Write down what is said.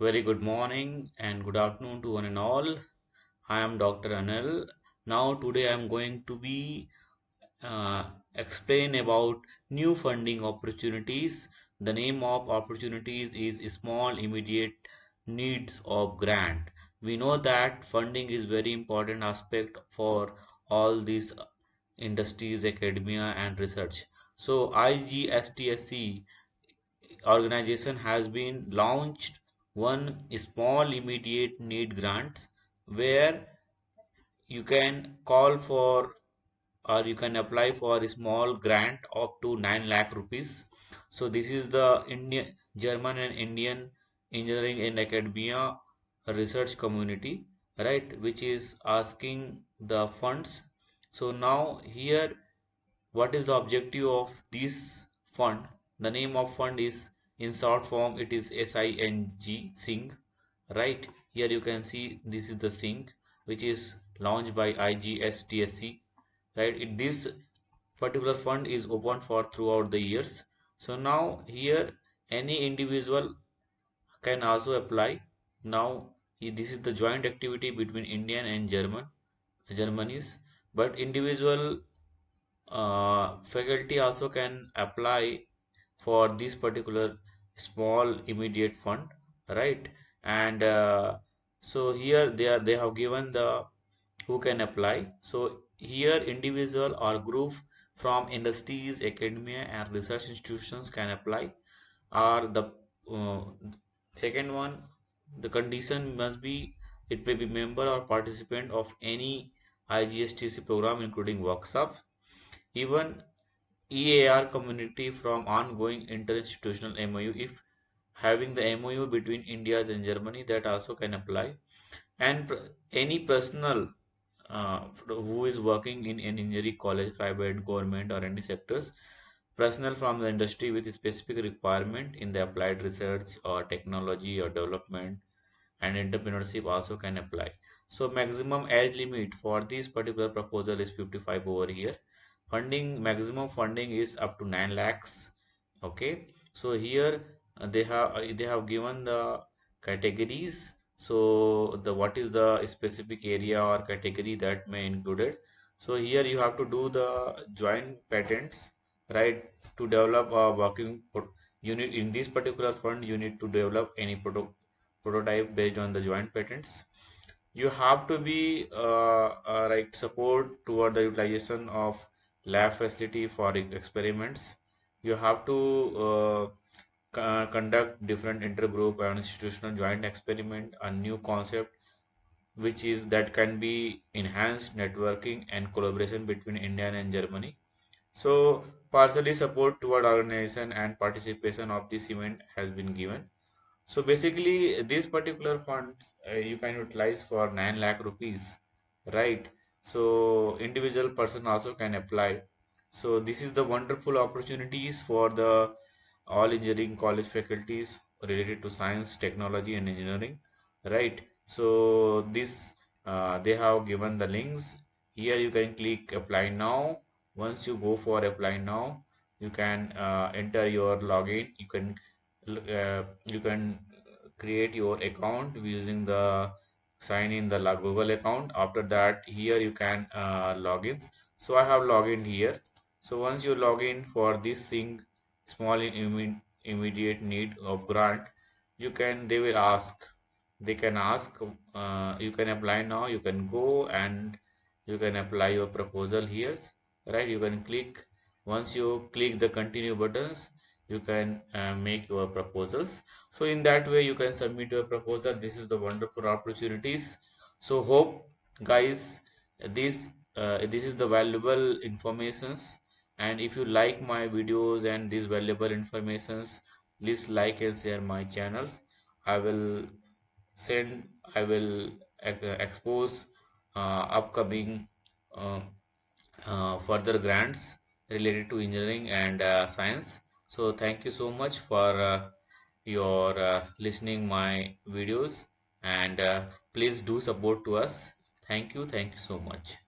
Very good morning and good afternoon to one and all. I am Dr. Anil. Now today I am going to be explain about new funding opportunities. The name of opportunities is small immediate needs of grant. We know that funding is very important aspect for all these industries, academia and research. So IGSTC organization has been launched one small immediate need grants where you can call for or you can apply for a small grant up to 9 lakh rupees. So this is the Indian, German and Indian engineering and academia research community, right, which is asking the funds. So now here what is the objective of this fund? The name of fund is in short form it is SING, right? Here you can see this is the SING which is launched by IGSTC, right? This particular fund is open for throughout the years. So now here any individual can also apply. Now this is the joint activity between Indian and Germany's, but individual faculty also can apply for this particular small immediate fund, right? And so here they have given the who can apply. So here individual or group from industries, academia and research institutions can apply. Or the uh, second one, the condition must be it may be member or participant of any IGSTC program including workshops, even EAR community from ongoing interinstitutional MOU. If having the MOU between India and Germany, that also can apply. And any personal who is working in an engineering college, private, government or any sectors, personnel from the industry with specific requirement in the applied research or technology or development and entrepreneurship also can apply. So maximum age limit for this particular proposal is 55 over here. Funding, maximum funding is up to 9 lakhs. Okay, so here they have given the categories. So the what is the specific area or category that may included. So here you have to do the joint patents, right? To develop a working unit in this particular fund, you need to develop any prototype based on the joint patents. You have to be like support toward the utilization of lab facility for experiments. You have to conduct different intergroup and institutional joint experiment, a new concept which is that can be enhanced networking and collaboration between India and Germany. So partially support toward organization and participation of this event has been given. So basically, this particular fund you can utilize for 9 lakh rupees, right? So individual person also can apply. So this is the wonderful opportunities for the all engineering college faculties related to science, technology, and engineering, right? So this they have given the links. Here you can click apply now. Once you go for apply now, you can enter your login. You can create your account using the sign in the Google account. After that, here you can log in. So I have logged here. So once you log in for this thing, small immediate need of grant, you can they will ask. They can ask. You can apply now. You can go and you can apply your proposal here. Right? You can click. Once you click the continue buttons, you can make your proposals. So in that way you can submit your proposal. This is the wonderful opportunities. So hope guys this this is the valuable informations, and if you like my videos and these valuable informations, please like and share my channels. I will I will expose upcoming uh, further grants related to engineering and science. So thank you so much for your listening my videos, and please do support to us. Thank you so much.